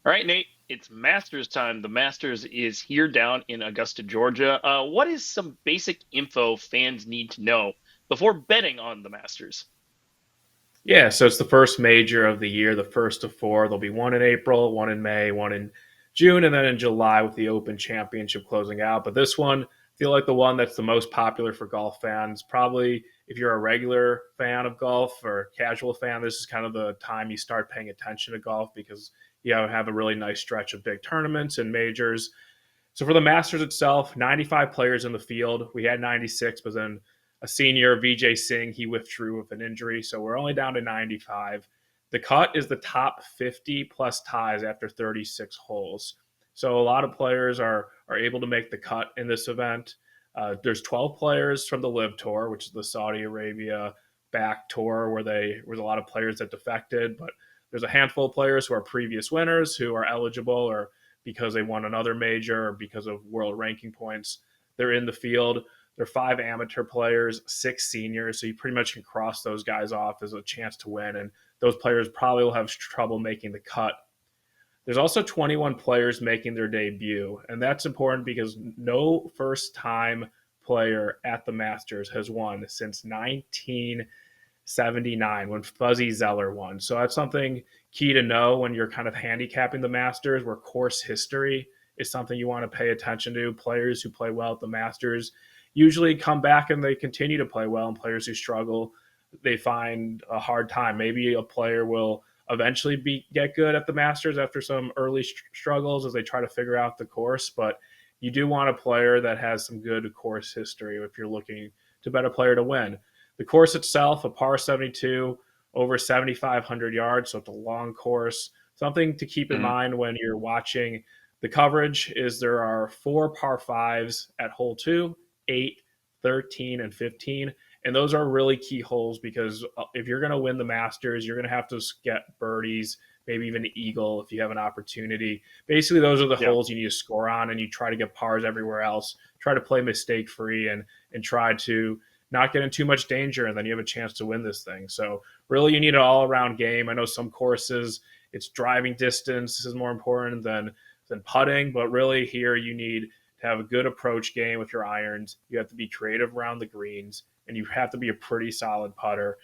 All right, Nate, it's Masters time. The Masters is here down in Augusta, Georgia. What is some basic info fans need to know before betting on the Masters? Yeah, so it's the first major of the year, the first of four. There'll be one in April, one in May, one in June, and then in July with the Open Championship closing out. But this one, I feel like the one that's the most popular for golf fans. Probably if you're a regular fan of golf or casual fan, this is kind of the time you start paying attention to golf because you have a really nice stretch of big tournaments and majors. So for the Masters itself, 95 players in the field. We had 96, but then a senior, VJ Singh, he withdrew with an injury. So we're only down to 95. The cut is the top 50 plus ties after 36 holes. So a lot of players are able to make the cut in this event. There's 12 players from the Live Tour, which is the Saudi Arabia back tour where a lot of players that defected, but there's a handful of players who are previous winners who are eligible or because they won another major or because of world ranking points. They're in the field. There are five amateur players, six seniors. So you pretty much can cross those guys off as a chance to win. And those players probably will have trouble making the cut. There's also 21 players making their debut. And that's important because no first time player at the Masters has won since 1979 when Fuzzy Zeller won. So that's something key to know when you're kind of handicapping the Masters, where course history is something you want to pay attention to. Players who play well at the Masters usually come back and they continue to play well, and players who struggle, they find a hard time. Maybe a player will eventually get good at the Masters after some early struggles as they try to figure out the course, but you do want a player that has some good course history if you're looking to bet a player to win. The course itself, a par 72, over 7,500 yards, so it's a long course. Something to keep in Mhm. mind when you're watching the coverage is there are four par fives at hole 2, 8, 13, and 15. And those are really key holes because if you're going to win the Masters, you're going to have to get birdies, maybe even eagle if you have an opportunity. Basically, those are the Yeah. holes you need to score on, and you try to get pars everywhere else. Try to play mistake free and try to not get in too much danger, and then you have a chance to win this thing. So really, you need an all around game. I know some courses it's driving distance is more important than putting, but really here you need to have a good approach game with your irons. You have to be creative around the greens, and you have to be a pretty solid putter,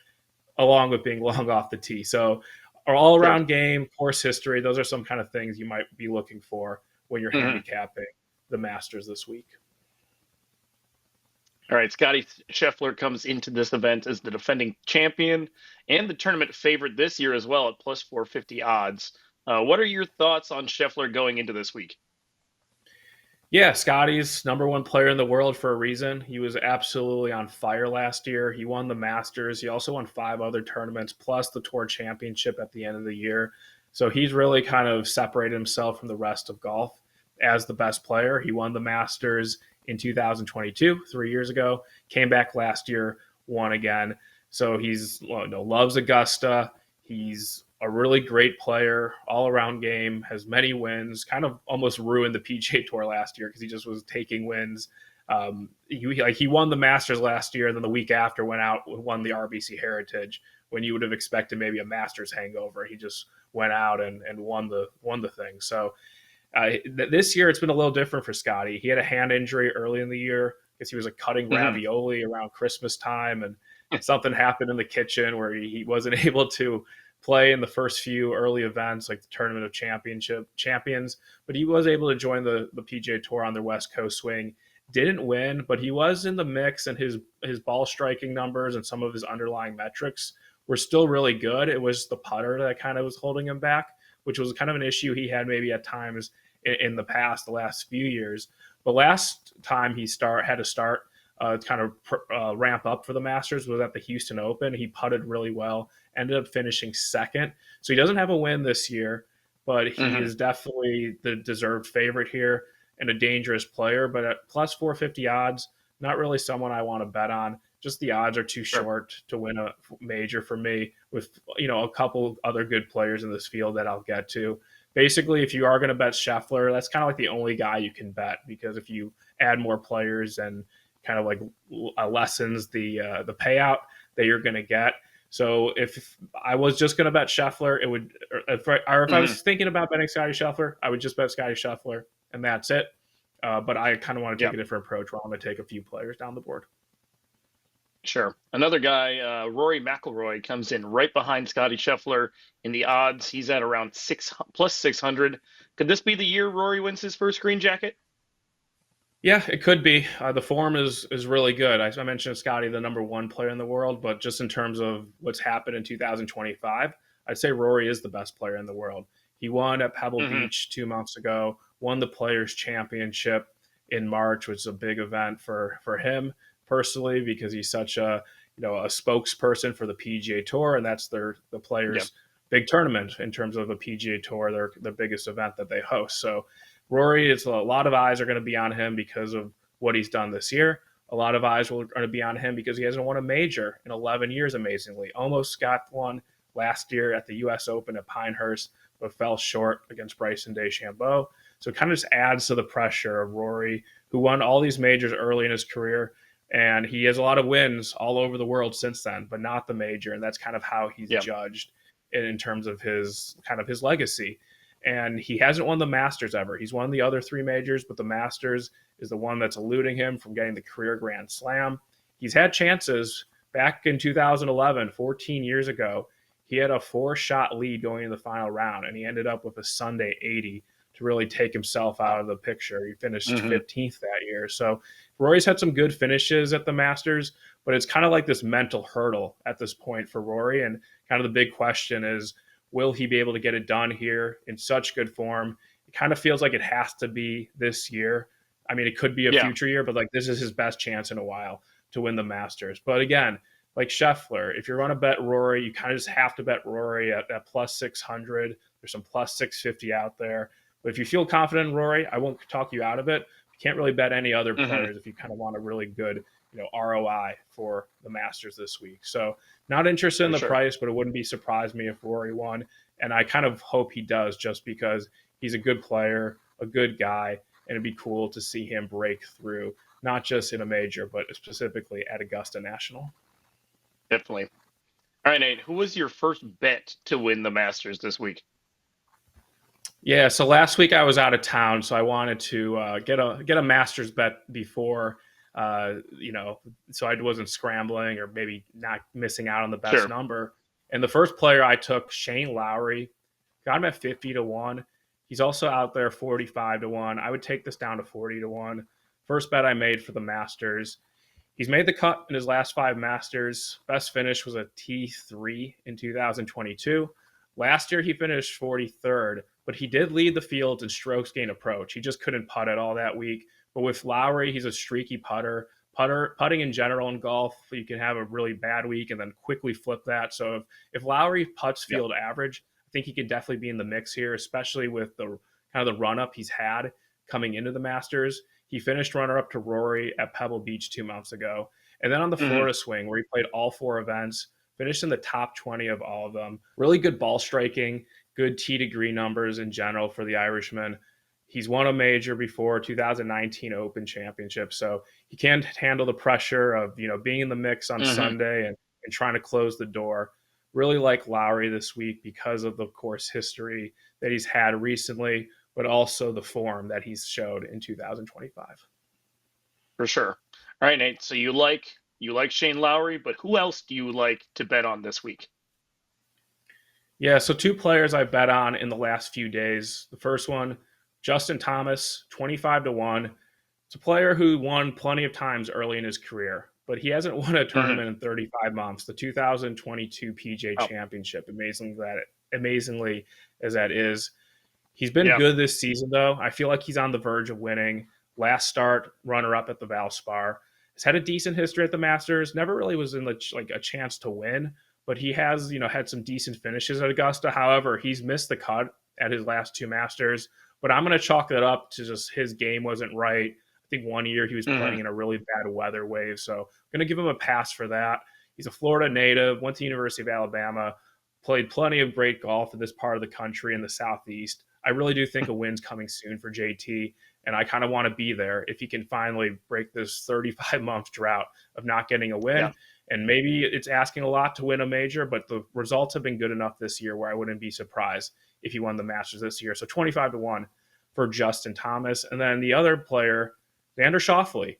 along with being long off the tee. So, our all Sure. around game, course history, those are some kind of things you might be looking for when you're Mhm. handicapping the Masters this week. All right, Scotty Scheffler comes into this event as the defending champion and the tournament favorite this year as well at plus 450 odds. What are your thoughts on Scheffler going into this week? Yeah, Scotty's number one player in the world for a reason. He was absolutely on fire last year. He won the Masters. He also won five other tournaments, plus the Tour Championship at the end of the year. So he's really kind of separated himself from the rest of golf as the best player. He won the Masters in 2022, 3 years ago. Came back last year, won again. So he's loves Augusta. He's a really great player, all around game, has many wins. Kind of almost ruined the PGA Tour last year because he just was taking wins. He won the Masters last year, and then the week after went out and won the RBC Heritage. When you would have expected maybe a Masters hangover, he just went out and won the thing. So this year it's been a little different for Scotty. He had a hand injury early in the year because he was like cutting Mhm. ravioli around Christmas time, and something happened in the kitchen where he wasn't able to play in the first few early events like the Tournament of Champions, but he was able to join the PGA Tour on their West Coast swing. Didn't win, but he was in the mix, and his ball striking numbers and some of his underlying metrics were still really good. It was the putter that kind of was holding him back, which was kind of an issue he had maybe at times in the past, the last few years. But last time he had to start kind of ramp up for the Masters was at the Houston Open. He putted really well, ended up finishing second. So he doesn't have a win this year, but he Mhm. is definitely the deserved favorite here and a dangerous player. But at plus 450 odds, not really someone I want to bet on. Just the odds are too Sure. short to win a major for me with a couple other good players in this field that I'll get to. Basically, if you are going to bet Scheffler, that's kind of like the only guy you can bet because if you add more players and kind of like lessens the payout that you're going to get. So if I was just going to bet Scheffler, it would, or if I Hmm. was thinking about betting Scotty Scheffler, I would just bet Scotty Scheffler, and that's it. But I kind of want to Yeah, take a different approach where I'm going to take a few players down the board. sure. Another guy, Rory McIlroy, comes in right behind Scotty Scheffler in the odds. He's at around six plus 600. Could this be the year Rory wins his first green jacket? Yeah, it could be. The form is really good. I mentioned Scotty, the number one player in the world, but just in terms of what's happened in 2025, I'd say Rory is the best player in the world. He won at Pebble Hmm. Beach 2 months ago, won the Players Championship in March, which is a big event for him personally because he's such a spokesperson for the PGA Tour, and that's the Yeah. players' big tournament in terms of the PGA Tour, their the biggest event that they host. So Rory, it's a lot of eyes are going to be on him because of what he's done this year. A lot of eyes are going to be on him because he hasn't won a major in 11 years, amazingly. Almost got one last year at the U.S. Open at Pinehurst, but fell short against Bryson DeChambeau. So it kind of just adds to the pressure of Rory, who won all these majors early in his career. And he has a lot of wins all over the world since then, but not the major. And that's kind of how he's Yeah. judged in terms of his kind of his legacy. And he hasn't won the Masters ever. He's won the other three majors, but the Masters is the one that's eluding him from getting the career Grand Slam. He's had chances back in 2011, 14 years ago. He had a 4-shot lead going into the final round, and he ended up with a Sunday 80 to really take himself out Wow. of the picture. He finished Hmm. 15th that year. So Rory's had some good finishes at the Masters, but it's kind of like this mental hurdle at this point for Rory. And kind of the big question is, will he be able to get it done here in such good form? It kind of feels like it has to be this year. I mean, it could be a Yeah. future year, but like this is his best chance in a while to win the Masters. But again, like Scheffler, if you're going to bet Rory, you kind of just have to bet Rory at plus 600. There's some plus 650 out there. But if you feel confident in Rory, I won't talk you out of it. You can't really bet any other Hmm. players if you kind of want a really good, ROI for the Masters this week. So not interested in For the sure. price, but it wouldn't be surprised me if Rory won. And I kind of hope he does just because he's a good player, a good guy, and it'd be cool to see him break through, not just in a major, but specifically at Augusta National. Definitely. All right, Nate. Who was your first bet to win the Masters this week? Yeah, so last week I was out of town, so I wanted to get a Masters bet before, so I wasn't scrambling or maybe not missing out on the best Sure. number. And the first player I took, Shane Lowry, got him at 50 to 1. He's also out there 45 to 1. I would take this down to 40 to 1. First bet I made for the Masters. He's made the cut in his last 5 Masters. Best finish was a T3 in 2022. Last year, he finished 43rd, but he did lead the field in strokes gain approach. He just couldn't putt it all that week. But with Lowry, he's a streaky putter. Putting in general in golf, you can have a really bad week and then quickly flip that. So if Lowry putts Yeah. field average, I think he could definitely be in the mix here, especially with the kind of the run up he's had coming into the Masters. He finished runner up to Rory at Pebble Beach 2 months ago. And then on the Hmm. Florida swing, where he played all 4 events, finished in the top 20 of all of them. Really good ball striking, good tee to green numbers in general for the Irishman. He's won a major before, 2019 Open Championship, so he can handle the pressure of being in the mix on Hmm. Sunday and trying to close the door. Really like Lowry this week because of the course history that he's had recently, but also the form that he's showed in 2025. For sure. All right, Nate. So you like Shane Lowry, but who else do you like to bet on this week? Yeah, so 2 players I bet on in the last few days. The first one, Justin Thomas, 25 to 1. It's a player who won plenty of times early in his career, but he hasn't won a Hmm. tournament in 35 months. The 2022 PJ Oh, Championship, amazingly as that is, he's been yeah. good this season though. I feel like he's on the verge of winning. Last start, runner up at the Valspar. Has had a decent history at the Masters. Never really was in like a chance to win, but he has had some decent finishes at Augusta. However, he's missed the cut at his last 2 Masters. But I'm going to chalk that up to just his game wasn't right. I think one year he was Hmm. playing in a really bad weather wave, so I'm going to give him a pass for that. He's a Florida native, went to the University of Alabama, played plenty of great golf in this part of the country in the Southeast. I really do think a win's coming soon for JT, and I kind of want to be there if he can finally break this 35-month drought of not getting a Yeah. win. And maybe it's asking a lot to win a major, but the results have been good enough this year where I wouldn't be surprised if he won the Masters this year. So 25-1 for Justin Thomas. And then the other player, Xander Schauffele.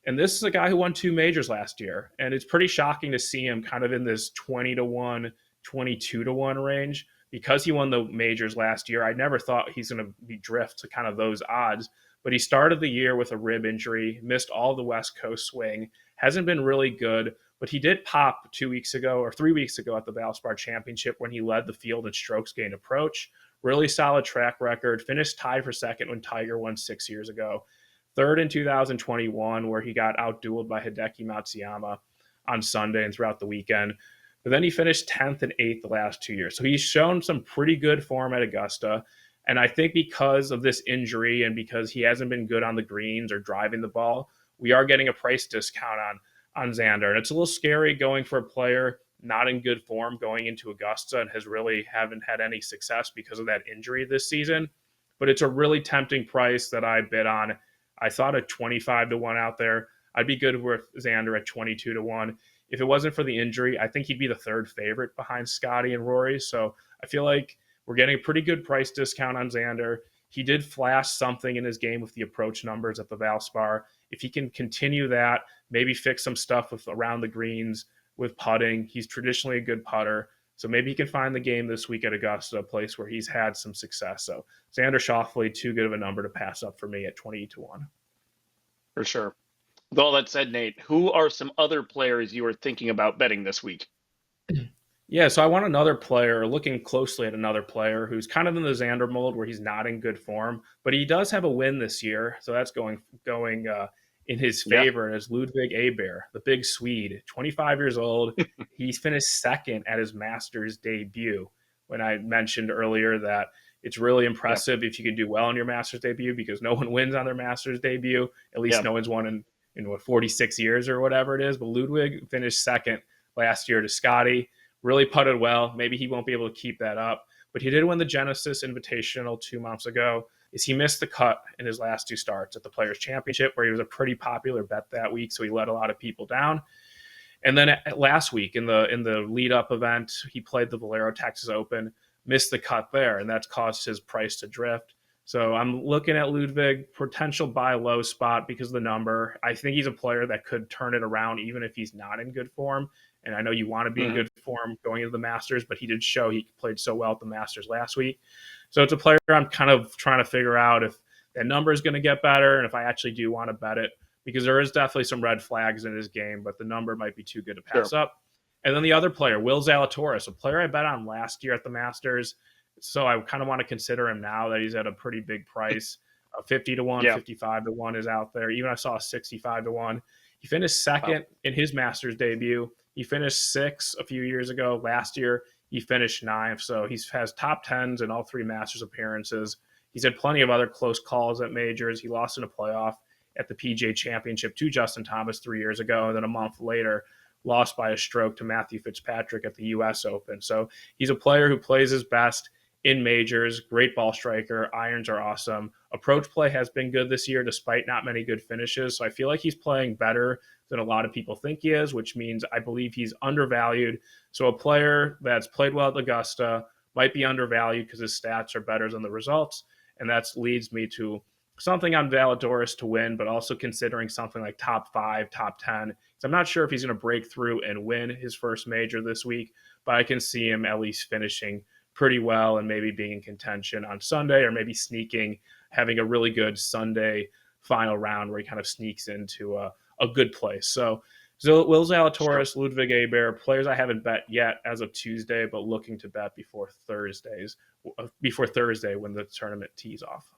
And this is a guy who won 2 majors last year. And it's pretty shocking to see him kind of in this 20-1, 22-1 range because he won the majors last year. I never thought he's going to be drift to kind of those odds. But he started the year with a rib injury, missed all the West Coast swing, hasn't been really good. But he did pop 2 weeks ago or 3 weeks ago at the Valspar Championship when he led the field in strokes gained approach. Really solid track record. Finished tied for second when Tiger won 6 years ago. Third in 2021, where he got outdueled by Hideki Matsuyama on Sunday and throughout the weekend. But then he finished 10th and 8th the last 2 years. So he's shown some pretty good form at Augusta. And I think because of this injury and because he hasn't been good on the greens or driving the ball, we are getting a price discount on Xander. And it's a little scary going for a player not in good form going into Augusta and has really haven't had any success because of that injury this season. But it's a really tempting price that I bid on. I thought a 25-1 out there. I'd be good with Xander at 22-1. If it wasn't for the injury, I think he'd be the third favorite behind Scotty and Rory. So I feel like we're getting a pretty good price discount on Xander. He did flash something in his game with the approach numbers at the Valspar. If he can continue that, maybe fix some stuff with around the greens with putting. He's traditionally a good putter. So maybe he can find the game this week at Augusta, a place where he's had some success. So Xander Schauffele, too good of a number to pass up for me at 20-1. For sure. With all that said, Nate, who are some other players you are thinking about betting this week? Yeah, so I want another player, looking closely at another player who's kind of in the Xander mold where he's not in good form, but he does have a win this year, so that's going in his Yeah. favor. As Ludwig Aber, the big Swede, 25 years old, he finished second at his Masters debut. When I mentioned earlier that it's really Yep. impressive if you can do well in your Masters debut because no one wins on their Masters debut. At least Yep. no one's won in what 46 years or whatever it is. But Ludwig finished second last year to Scotty. Really putted well. Maybe he won't be able to keep that up, but he did win the Genesis Invitational 2 months ago. Is he missed the cut in his last 2 starts at the Players Championship, where he was a pretty popular bet that week, so he let a lot of people down. And then last week in the lead up event, he played the Valero Texas Open, missed the cut there, and that's caused his price to drift. So I'm looking at Ludwig, potential buy low spot because of the number. I think he's a player that could turn it around even if he's not in good form. And I know you want to be in Hmm. good form going into the Masters, but he did show he played so well at the Masters last week. So it's a player I'm kind of trying to figure out if that number is going to get better and if I actually do want to bet it because there is definitely some red flags in his game, but the number might be too good to Sure. pass up. And then the other player, Will Zalatoris, a player I bet on last year at the Masters. So I kind of want to consider him now that he's at a pretty big price. 50-1, Yeah. 55-1 is out there. Even I saw a 65-1. He finished Wow. second in his Masters debut. He finished sixth a few years ago. Last year, he finished ninth. So he has top tens in all 3 Masters appearances. He's had plenty of other close calls at majors. He lost in a playoff at the PGA Championship to Justin Thomas 3 years ago. And then a month later, lost by a stroke to Matthew Fitzpatrick at the U.S. Open. So he's a player who plays his best in majors. Great ball striker. Irons are awesome. Approach play has been good this year despite not many good finishes. So I feel like he's playing better than a lot of people think he is, which means I believe he's undervalued. So a player that's played well at Augusta might be undervalued because his stats are better than the results. And that leads me to something on Valadidoris to win, but also considering something like top 5, top 10. So I'm not sure if he's going to break through and win his first major this week, but I can see him at least finishing pretty well and maybe being in contention on Sunday or maybe sneaking, having a really good Sunday final round where he kind of sneaks into a good place. So Will Sure. Zalatoris, Ludwig Aber, players I haven't bet yet as of Tuesday, but looking to bet before Thursday when the tournament tees off.